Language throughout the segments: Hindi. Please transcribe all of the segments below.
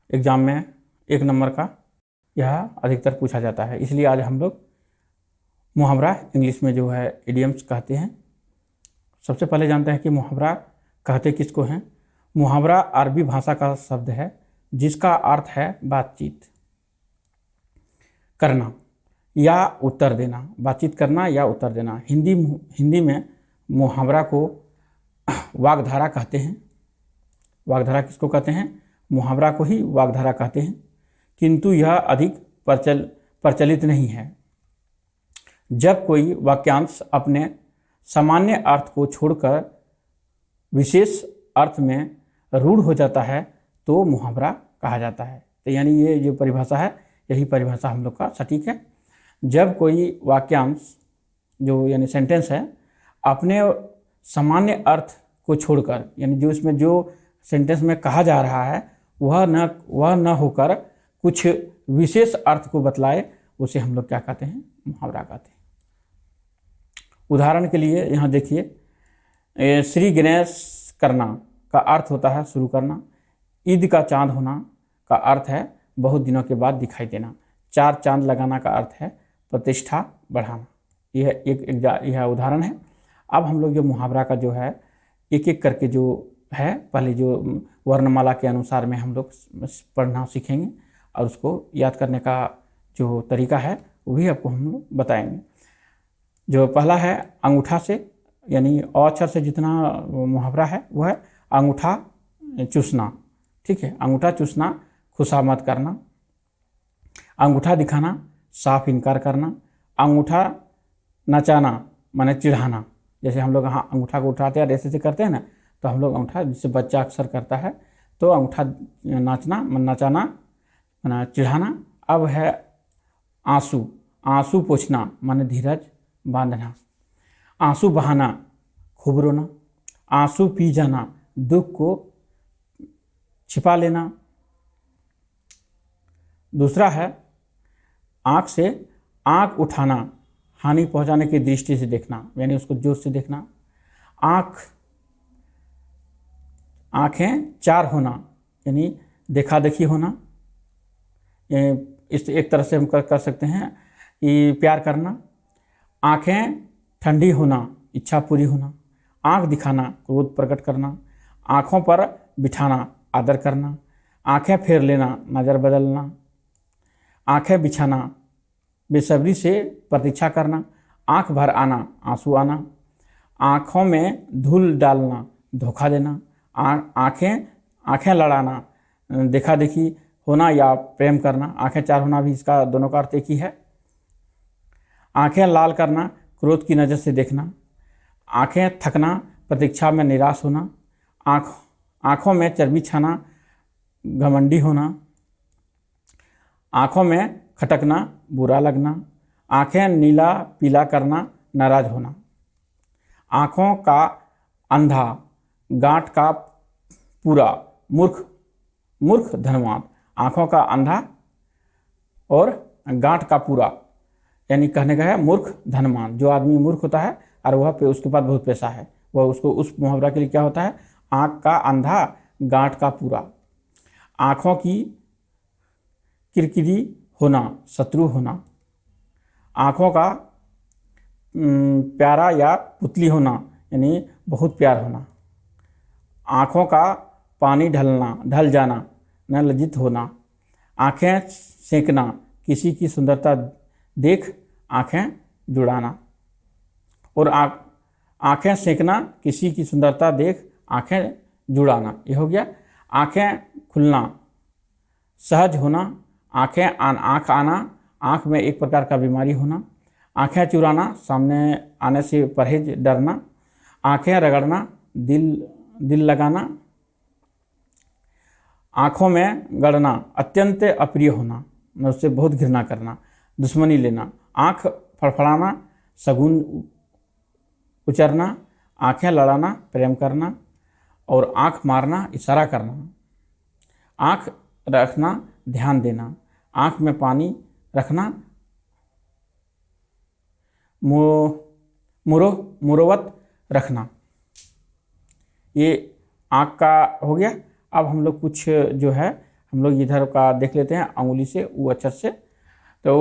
एग्ज़ाम में 1 नंबर का यह अधिकतर पूछा जाता है। इसलिए आज हम लोग मुहावरा इंग्लिश में जो है इडियम्स कहते हैं। सबसे पहले जानते हैं कि मुहावरा कहते किसको हैं। मुहावरा अरबी भाषा का शब्द है जिसका अर्थ है बातचीत करना या उत्तर देना। बातचीत करना या उत्तर देना। हिंदी में मुहावरा को वाग्धारा कहते हैं। वाग्धारा किसको कहते हैं? मुहावरा को ही वाग्धारा कहते हैं, किंतु यह अधिक प्रचलित नहीं है। जब कोई वाक्यांश अपने सामान्य अर्थ को छोड़कर विशेष अर्थ में रूढ़ हो जाता है तो मुहावरा कहा जाता है। तो यानी ये जो परिभाषा है, यही परिभाषा हम लोग का सटीक है। जब कोई वाक्यांश जो यानी सेंटेंस है अपने सामान्य अर्थ को छोड़कर, यानी जो इसमें जो सेंटेंस में कहा जा रहा है वह न होकर कुछ विशेष अर्थ को बतलाए, उसे हम लोग क्या कहते हैं? मुहावरा कहते हैं। उदाहरण के लिए यहाँ देखिए, श्री गणेश करना का अर्थ होता है शुरू करना। ईद का चांद होना का अर्थ है बहुत दिनों के बाद दिखाई देना। 4 चांद लगाना का अर्थ है प्रतिष्ठा बढ़ाना। यह उदाहरण है। अब हम लोग जो मुहावरा का जो है एक एक करके जो है, पहले जो वर्णमाला के अनुसार में हम लोग पढ़ना सीखेंगे और उसको याद करने का जो तरीका है वो भी आपको हम लोग बताएंगे। जो पहला है अंगूठा से, यानी अ अक्षर से जितना मुहावरा है वो है अंगूठा चूसना। ठीक है, अंगूठा चूसना खुशामद करना। अंगूठा दिखाना साफ इनकार करना। अंगूठा नचाना माने चिढ़ाना। जैसे हम लोग यहाँ अंगूठा को उठाते हैं और ऐसे करते हैं ना, तो हम लोग अंगूठा, जिससे बच्चा अक्सर करता है, तो अंगूठा नचाना माना चिढ़ाना। अब है आंसू पोंछना माने धीरज बांधना। आंसू बहाना खूब रोना। आंसू पी जाना दुख को छिपा लेना। दूसरा है आँख से आँख उठाना, हानि पहुंचाने की दृष्टि से देखना, यानी उसको जोर से देखना। आँखें 4 होना, यानी देखा देखी होना। इस एक तरह से हम कर सकते हैं कि प्यार करना। आँखें ठंडी होना, इच्छा पूरी होना। आँख दिखाना, क्रोध प्रकट करना। आँखों पर बिठाना, आदर करना। आँखें फेर लेना, नज़र बदलना। आँखें बिछाना, बेसब्री से प्रतीक्षा करना। आँख भर आना, आंसू आना। आँखों में धूल डालना, धोखा देना। आँखें लड़ाना, देखा देखी होना या प्रेम करना। आँखें 4 होना भी इसका दोनों का अर्थ एक ही है। आँखें लाल करना, क्रोध की नज़र से देखना। आँखें थकना, प्रतीक्षा में निराश होना। आँखों में चर्बी छाना, घमंडी होना। आँखों में खटकना, बुरा लगना। आँखें नीला पीला करना, नाराज होना। आँखों का अंधा, गांठ का पूरा, मूर्ख धनवान। आँखों का अंधा और गांठ का पूरा, यानी कहने का है मूर्ख धनवान। जो आदमी मूर्ख होता है और वह पे उसके पास बहुत पैसा है, वह उसको उस मुहावरा के लिए क्या होता है? आँख का अंधा, गांठ का पूरा। आँखों की किरकिरी होना, शत्रु होना। आँखों का प्यारा या पुतली होना, यानी बहुत प्यार होना। आँखों का पानी ढल जाना, न लज्जित होना। आँखें सेंकना, किसी की सुंदरता देख आँखें जुड़ाना। और आँखें सेंकना, किसी की सुंदरता देख आँखें जुड़ाना। ये हो गया। आँखें खुलना, सहज होना। आँख आना, आँख में एक प्रकार का बीमारी होना। आँखें चुराना, सामने आने से परहेज, डरना। आँखें रगड़ना, दिल लगाना। आँखों में गड़ना, अत्यंत अप्रिय होना, उससे बहुत घृणा करना, दुश्मनी लेना। आँख फड़फड़ाना, शगुन उचरना। आँखें लड़ाना, प्रेम करना। और आँख मारना, इशारा करना। आँख रखना, ध्यान देना। आँख में पानी रखना, मुरोवत रखना। ये आँख का हो गया। अब हम लोग कुछ जो है हम लोग इधर का देख लेते हैं, अंगुली से ऊ अक्षर से। तो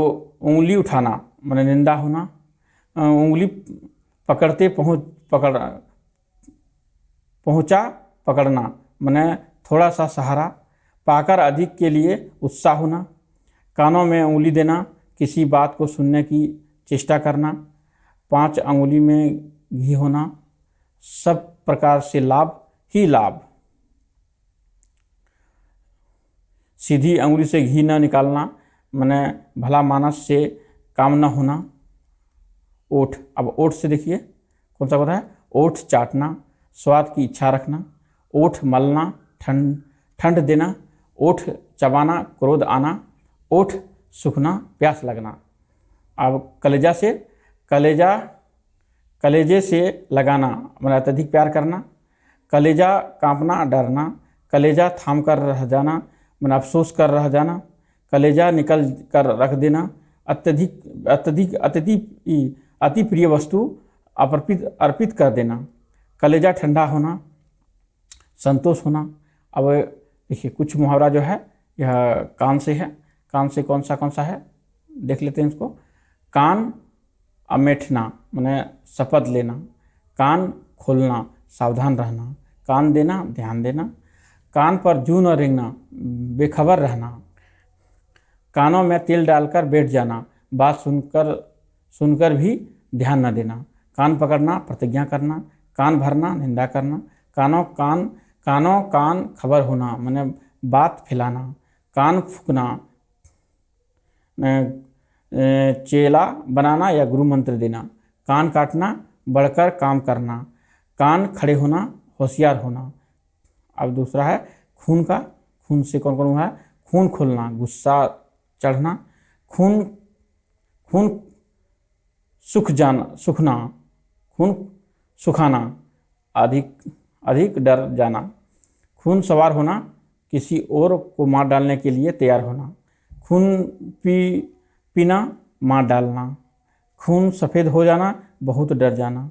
उंगली उठाना माने निंदा होना, उंगली पकड़ते पहुँचा पकड़ना माने थोड़ा सा सहारा, पाकर अधिक के लिए उत्साह होना, कानों में उंगली देना, किसी बात को सुनने की चेष्टा करना, 5 अंगुली में घी होना, सब प्रकार से लाभ ही लाभ, सीधी अंगुली से घी न निकालना माने भला मानस से काम न होना। ओठ, अब ओठ से देखिए कौन सा होता है, ओठ चाटना, स्वाद की इच्छा रखना, ओठ मलना, ठंड देना, ओठ चबाना, क्रोध आना, ओठ सूखना, प्यास लगना। अब कलेजा से, कलेजे से लगाना मतलब अत्यधिक प्यार करना, कलेजा कांपना, डरना, कलेजा थाम कर रह जाना मतलब अफसोस कर रह जाना, कलेजा निकल कर रख देना, अति प्रिय वस्तु अर्पित कर देना, कलेजा ठंडा होना, संतोष होना। अब देखिए कुछ मुहावरा जो है यह कान से है, कान से कौन सा है देख लेते हैं इसको। कान अमेठना माने शपथ लेना, कान खोलना सावधान रहना, कान देना ध्यान देना, कान पर जूं न रेंगना बेखबर रहना, कानों में तेल डालकर बैठ जाना, बात सुनकर भी ध्यान न देना, कान पकड़ना प्रतिज्ञा करना, कान भरना निंदा करना, कानों कान खबर होना माने बात फैलाना, कान फूकना चेला बनाना या गुरु मंत्र देना, कान काटना बढ़कर काम करना, कान खड़े होना होशियार होना। अब दूसरा है खून का, खून से कौन कौन है, खून खोलना गुस्सा चढ़ना, खून सूखना, खून सुखाना अधिक डर जाना, खून सवार होना किसी और को मार डालने के लिए तैयार होना, खून पीना मार डालना, खून सफ़ेद हो जाना बहुत डर जाना।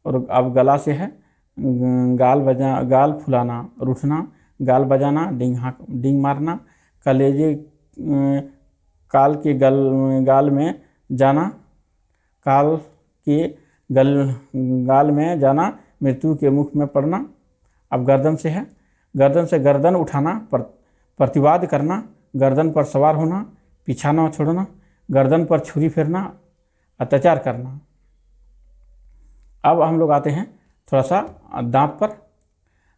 और अब गला से है गाल फुलाना रूठना, गाल बजाना डींग मारना, कलेजे काल के गाल में जाना, काल के गाल में जाना मृत्यु के मुख में पड़ना। अब गर्दन से है, गर्दन से गर्दन उठाना प्रतिवाद करना, गर्दन पर सवार होना पीछा न छोड़ना, गर्दन पर छुरी फेरना अत्याचार करना। अब हम लोग आते हैं थोड़ा सा दांत पर।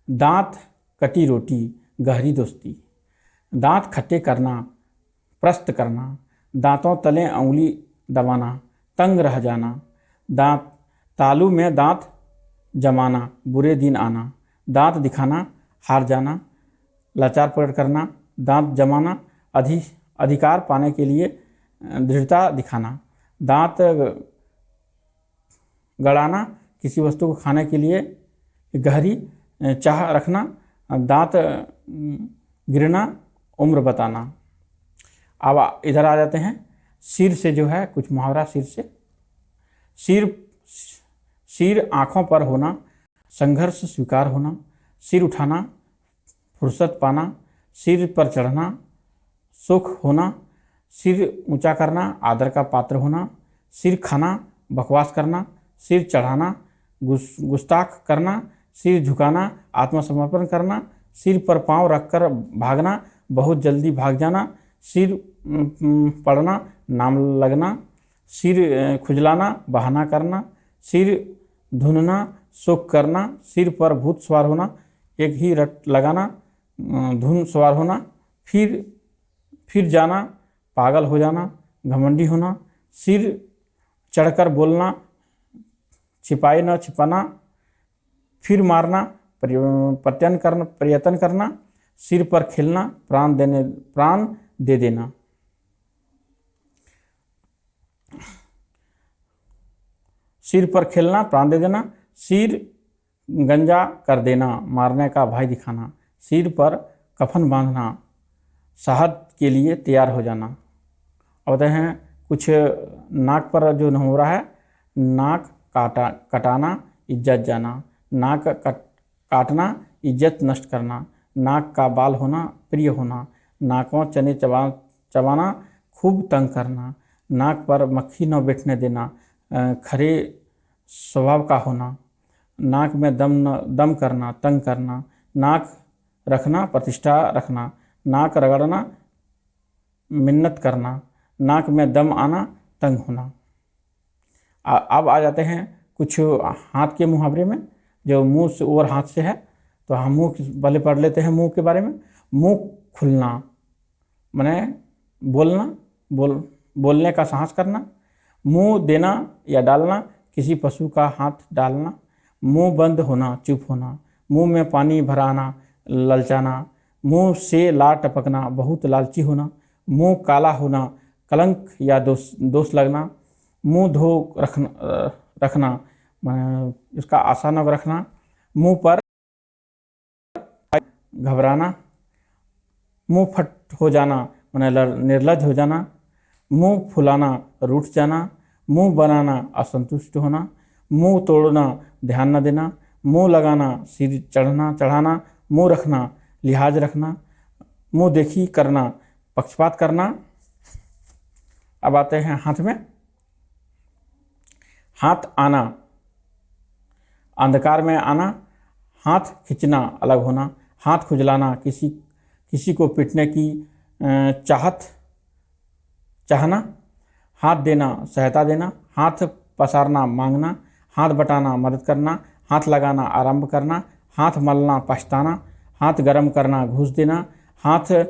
दांत कटी रोटी गहरी दोस्ती, दांत खट्टे करना प्रस्त करना, दांतों तले उंगली दबाना तंग रह जाना, दांत तालू में दांत जमाना बुरे दिन आना, दांत दिखाना हार जाना, लाचार प्रकट करना, दांत जमाना अधिकार पाने के लिए दृढ़ता दिखाना, दांत गड़ाना किसी वस्तु को खाने के लिए गहरी चाह रखना, दांत गिरना उम्र बताना। अब इधर आ जाते हैं सिर से जो है कुछ मुहावरा। सिर से, सिर आँखों पर होना संघर्ष स्वीकार होना, सिर उठाना फुर्सत पाना, सिर पर चढ़ना सुख होना, सिर ऊंचा करना आदर का पात्र होना, सिर खाना बकवास करना, सिर चढ़ाना गुस्ताख करना, सिर झुकाना आत्मसमर्पण करना, सिर पर पांव रखकर भागना बहुत जल्दी भाग जाना, सिर पड़ना नाम लगना, सिर खुजलाना बहाना करना, सिर धुनना शोक करना, सिर पर भूत सवार होना एक ही रट लगाना, धुन सवार होना, फिर जाना पागल हो जाना, घमंडी होना, सिर चढ़कर बोलना छिपाए न छिपाना, फिर मारना प्रयत्न करना, सिर पर खेलना प्राण दे देना। सिर पर खेलना प्राण दे देना, सिर गंजा कर देना मारने का भय दिखाना, सिर पर कफन बांधना शहादत के लिए तैयार हो जाना। अब बताते हैं कुछ नाक पर जो मुहावरा है, नाक कटाना इज्जत जाना, नाक काटना इज्जत नष्ट करना, नाक का बाल होना प्रिय होना, नाकों चने चबाना, खूब तंग करना, नाक पर मक्खी न बैठने देना, खरे स्वभाव का होना, नाक में दम करना, तंग करना, नाक रखना, प्रतिष्ठा रखना, नाक रगड़ना, मिन्नत करना, नाक में दम आना, तंग होना। अब आ जाते हैं कुछ हाथ के मुहावरे में, जो मुंह से और हाथ से है। तो हम मुंह पहले पढ़ लेते हैं मुंह के बारे में। मुंह खुलना माने बोलने का साहस करना, मुंह देना या डालना, किसी पशु का हाथ डालना, मुंह बंद होना, चुप होना, मुंह में पानी भराना, ललचाना, मुंह से लार टपकना, बहुत लालची होना, मुंह काला होना, कलंक या दोष लगना, मुंह धो रखना इसका आशा न रखना, मुंह पर घबराना, मुंह फट हो जाना माने निर्लज हो जाना, मुंह फुलाना, रूठ जाना, मुंह बनाना, असंतुष्ट होना, मुंह तोड़ना, ध्यान न देना, मुंह लगाना, सिर चढ़ाना, मुंह रखना, लिहाज रखना, मुंह देखी करना, पक्षपात करना। अब आते हैं हाथ में। हाथ आना, अंधकार में आना, हाथ खींचना, अलग होना, हाथ खुजलाना, किसी को पीटने की चाहना, हाथ देना, सहायता देना, हाथ पसारना, मांगना, हाथ बटाना, मदद करना, हाथ लगाना, आरंभ करना, हाथ मलना, पछताना, हाथ गर्म करना, घूस देना, हाथ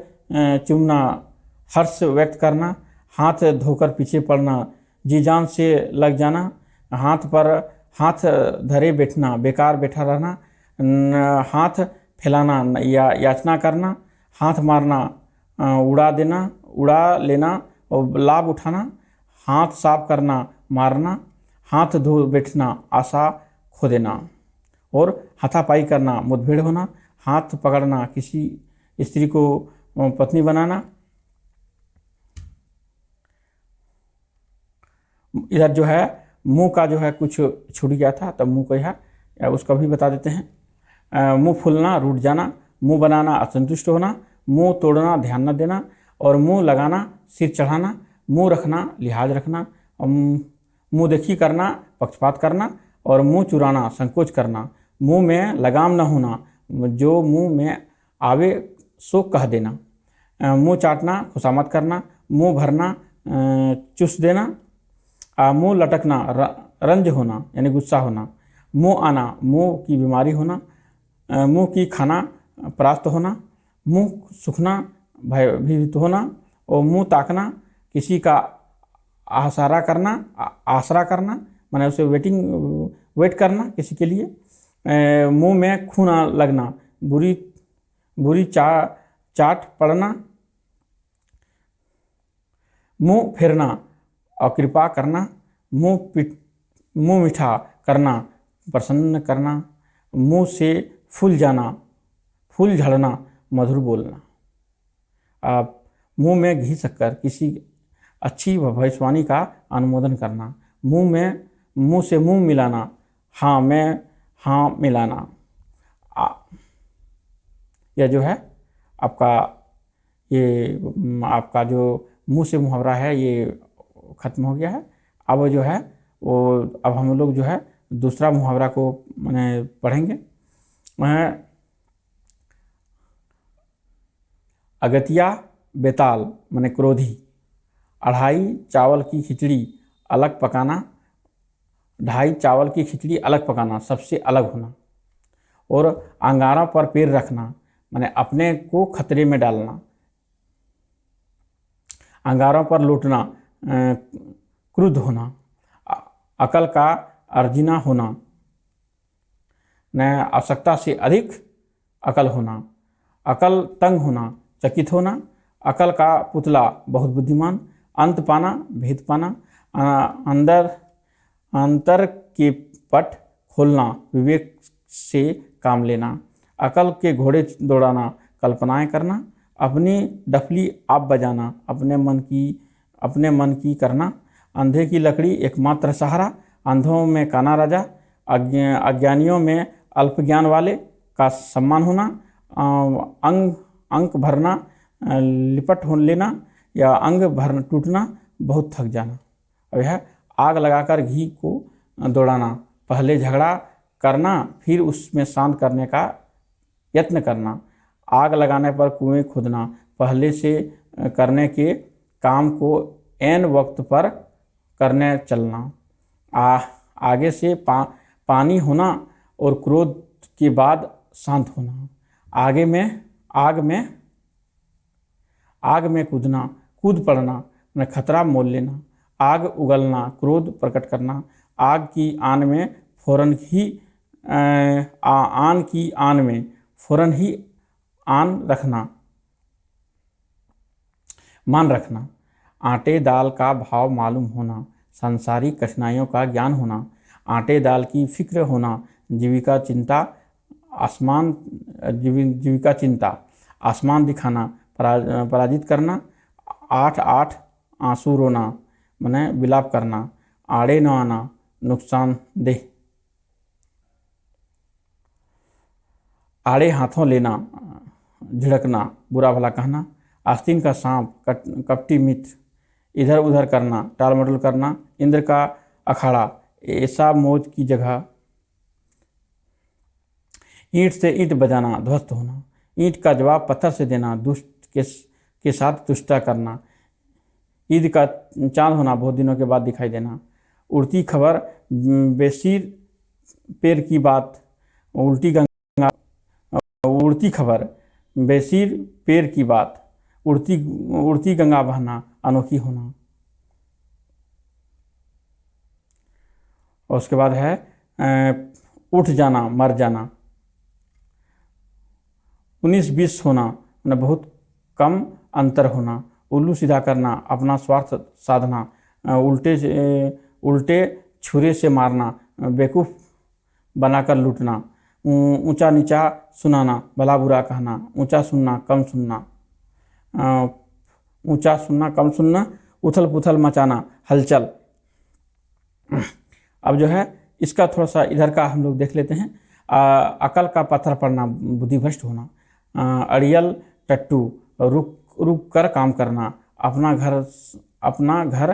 चूमना, हर्ष व्यक्त करना, हाथ धोकर पीछे पड़ना, जी जान से लग जाना, हाथ पर हाथ धरे बैठना, बेकार बैठा रहना, हाथ फैलाना या याचना करना, हाथ मारना, उड़ा लेना और लाभ उठाना, हाथ साफ करना, मारना, हाथ धो बैठना, आशा खो देना, और हाथापाई करना, मुठभेड़ होना, हाथ पकड़ना, किसी स्त्री को पत्नी बनाना। इधर जो है मुंह का जो है कुछ छूट गया था, तब मुंह को है उसका भी बता देते हैं। मुंह फूलना, रूठ जाना, मुंह बनाना, असंतुष्ट होना, मुंह तोड़ना, ध्यान न देना, और मुंह लगाना, सिर चढ़ाना, मुंह रखना, लिहाज रखना, मुंह देखी करना, पक्षपात करना, और मुंह चुराना, संकोच करना, मुंह में लगाम न होना, जो मुंह में आवे सो कह देना, मुंह चाटना, खुशामद करना, मुंह भरना, चुस देना, मुंह लटकना, रंज होना यानी गुस्सा होना, मुंह आना, मुंह की बीमारी होना, मुंह की खाना परास्त होना, मुंह सूखना, भयभीत होना, और मुंह ताकना, किसी का आसरा करना माने उसे वेट करना किसी के लिए, मुंह में खून लगना, बुरी चाट पड़ना, मुंह फेरना, अकृपा करना, मुंह मीठा करना, प्रसन्न करना, मुंह से फूल झड़ना, मधुर बोलना, मुंह में घी शक्कर, किसी अच्छी भविष्यवाणी का अनुमोदन करना, मुंह से मुंह मिलाना, हाँ मिलाना। यह जो है आपका जो मुंह से मुहावरा है ये खत्म हो गया है। अब जो है अब हम लोग जो है दूसरा मुहावरा को मैंने पढ़ेंगे। अगतिया बेताल माने क्रोधी, ढाई चावल की खिचड़ी अलग पकाना, सबसे अलग होना, और अंगारा पर पैर रखना माने अपने को खतरे में डालना, अंगारों पर लूटना, क्रुद्ध होना, अकल का अर्जिना होना, आवश्यकता से अधिक अकल होना, अकल तंग होना, चकित होना, अकल का पुतला बहुत बुद्धिमान, अंत पाना, भेद पाना, अंतर के पट खोलना, विवेक से काम लेना, अकल के घोड़े दौड़ाना, कल्पनाएं करना, अपनी डफली आप बजाना, अपने मन की करना, अंधे की लकड़ी एकमात्र सहारा, अंधों में काना राजा, अज्ञानियों में अल्प ज्ञान वाले का सम्मान होना, अंक भरना, लिपट हो लेना या अंग भर टूटना, बहुत थक जाना। अब यह आग लगाकर घी को दौड़ाना, पहले झगड़ा करना फिर उसमें शांत करने का यत्न करना। आग लगाने पर कुएं खोदना, पहले से करने के काम को ऐन वक्त पर करने चलना। आगे से पानी होना और क्रोध के बाद शांत होना। आग में कूदना, कूद पड़ना, न खतरा मोल लेना। आग उगलना, क्रोध प्रकट करना। आग की आन में फौरन ही आन की आन में फौरन ही आन रखना, मान रखना। आटे दाल का भाव मालूम होना, सांसारिक कठिनाइयों का ज्ञान होना। आटे दाल की फिक्र होना, जीविका चिंता आसमान दिखाना, पराजित करना। 8 आंसू रोना, मने विलाप करना। आड़े न आना, नुकसानदेह। आड़े हाथों लेना, झिड़कना, बुरा भला कहना। आस्तीन का सांप, कपटी मित्र, इधर उधर करना, टाल मटोल करना। इंद्र का अखाड़ा, ऐसा मौज की जगह। ईंट से ईंट बजाना, ध्वस्त होना। ईंट का जवाब पत्थर से देना, दुष्ट के साथ दुष्टता करना। ईद का चांद होना, बहुत दिनों के बाद दिखाई देना। उड़ती खबर, बेसिर पैर की बात। उड़ती खबर, बेसिर पैर की बात। उड़ती गंगा बहना, अनोखी होना। और उसके बाद है उठ जाना, मर जाना। 19-20 होना, मतलब बहुत कम अंतर होना। उल्लू सीधा करना, अपना स्वार्थ साधना। उल्टे छुरे से मारना, बेवकूफ़ बनाकर लूटना। ऊंचा नीचा सुनाना, भला बुरा कहना। ऊंचा सुनना, कम सुनना। ऊंचा सुनना, कम सुनना। उथल पुथल मचाना, हलचल। अब जो है इसका थोड़ा सा इधर का हम लोग देख लेते हैं। अकल का पत्थर पड़ना, बुद्धिभ्रष्ट होना। अड़ियल टट्टू, रुक कर काम करना। अपना घर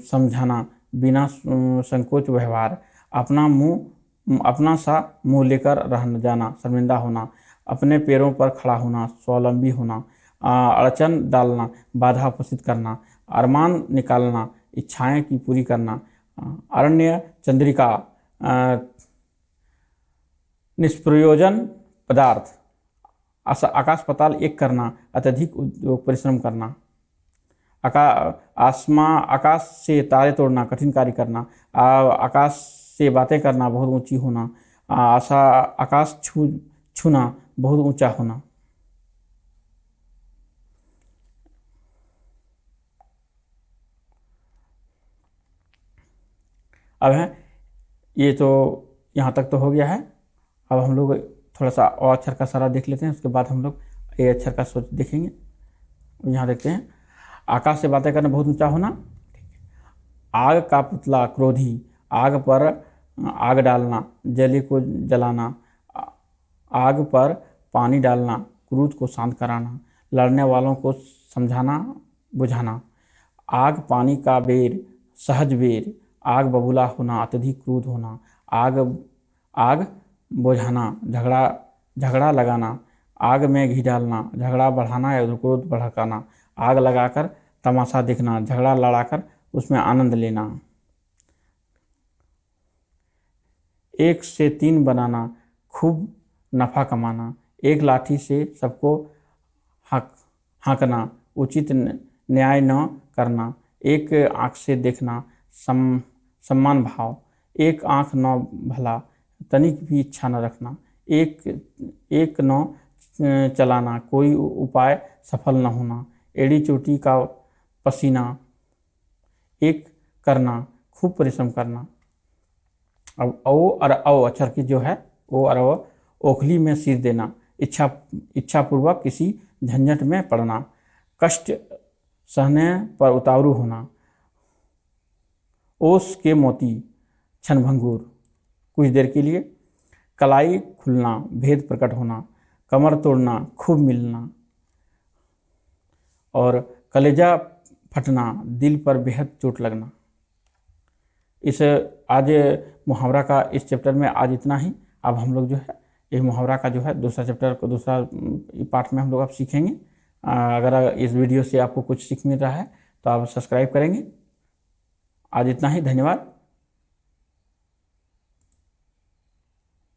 समझाना, बिना संकोच व्यवहार। अपना सा मुंह लेकर रह जाना, शर्मिंदा होना। अपने पैरों पर खड़ा होना, स्वावलंबी होना। अड़चन डालना, बाधा उपस्थित करना। अरमान निकालना, इच्छाएं की पूरी करना। अरण्य चंद्रिका, निष्प्रयोजन पदार्थ। आकाश पाताल एक करना, अत्यधिक उद्योग परिश्रम करना। आकाश से तारे तोड़ना, कठिन कार्य करना। आकाश से बातें करना, बहुत ऊंची होना। आकाश छूना, बहुत ऊंचा होना। अब है ये तो यहाँ तक तो हो गया है। अब हम लोग थोड़ा सा और अक्षर का सारा देख लेते हैं, उसके बाद हम लोग ये अक्षर का सोच देखेंगे। यहाँ देखते हैं, आकाश से बातें करना, बहुत ऊंचा होना। आग का पुतला, क्रोधी। आग पर आग डालना, जली को जलाना। आग पर पानी डालना, क्रोध को शांत कराना। लड़ने वालों को समझाना, बुझाना। आग पानी का बेर, सहज बेर। आग बबूला होना, अत्यधिक क्रोध होना। आग बुझाना, झगड़ा लगाना। आग में घी डालना, झगड़ा बढ़ाना या क्रोध भड़काना। आग लगाकर तमाशा देखना, झगड़ा लड़ाकर उसमें आनंद लेना। 1 से 3 बनाना, खूब नफा कमाना। एक लाठी से सबको हाँकना, उचित न्याय न करना। एक आँख से देखना, सम्मान भाव। एक आँख न भला, तनिक भी इच्छा न रखना। एक न चलाना, कोई उपाय सफल न होना। एड़ी चोटी का पसीना। एक करना, खूब परिश्रम करना। अब ओ और औ अक्षर की जो है, ओ और औ, ओखली में सिर देना। इच्छापूर्वक किसी झंझट में पड़ना। कष्ट सहने पर उतारू होना। ओस के मोती, क्षणभंगुर, कुछ देर के लिए। कलाई खुलना, भेद प्रकट होना। कमर तोड़ना, खूब मिलना। और कलेजा फटना, दिल पर बेहद चोट लगना। इस आज मुहावरा का इस चैप्टर में आज इतना ही। अब हम लोग जो है ये मुहावरा का जो है दूसरा चैप्टर को दूसरा पार्ट में हम लोग अब सीखेंगे। अगर इस वीडियो से आपको कुछ सीख मिल रहा है तो आप सब्सक्राइब करेंगे। आज इतना ही, धन्यवाद।